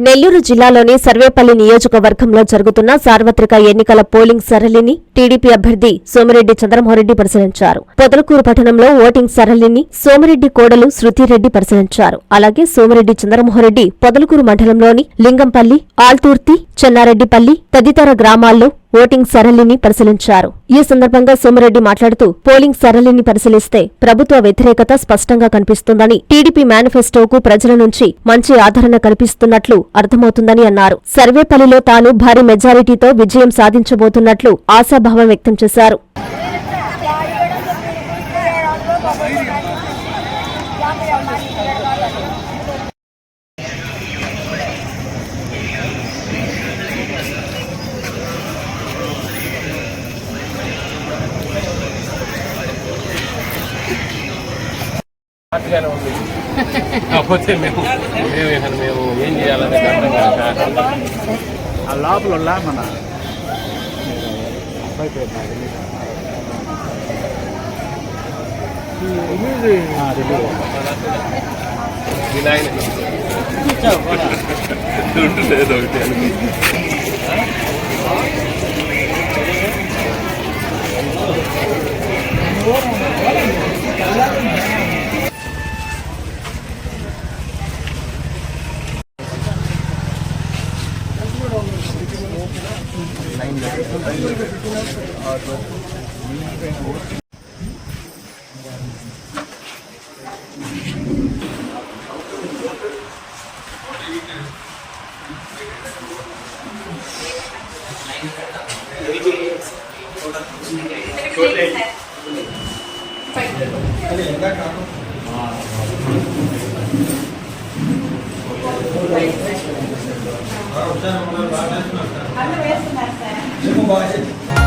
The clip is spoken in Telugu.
నెల్లూరు జిల్లాలోని సర్వేపల్లి నియోజకవర్గంలో జరుగుతున్న సార్వత్రిక ఎన్నికల పోలింగ్ సరళిని టీడీపీ అభ్యర్థి సోమిరెడ్డి చంద్రమోహన్రెడ్డి పరిశీలించారు. పొదలకూరు పట్టణంలో ఓటింగ్ సరళిని సోమిరెడ్డి కోడలు శృతిరెడ్డి పరిశీలించారు. అలాగే సోమిరెడ్డి చంద్రమోహన్రెడ్డి పొదలకూరు మండలంలోని లింగంపల్లి, ఆల్తూర్తి, చెన్నారెడ్డిపల్లి తదితర గ్రామాల్లో ఓటింగ్ సరళిని పరిశీలించారు. ఈ సందర్భంగా సోమిరెడ్డి మాట్లాడుతూ పోలింగ్ సరళిని పరిశీలిస్తే ప్రభుత్వ వ్యతిరేకత స్పష్టంగా కనిపిస్తుందని, టీడీపీ మేనిఫెస్టోకు ప్రజల నుంచి మంచి ఆదరణ కనిపిస్తున్నట్లు అర్థమవుతుందని అన్నారు. సర్వేపల్లిలో తాను భారీ మెజారిటీతో విజయం సాధించబోతున్నట్లు ఆశాభావం వ్యక్తం చేశారు. కాకపోతే మేము ఏం చేయాలని ఆ లోపల మన వినాయన లేదు ఒకటి వేస్తున్నారు సార్.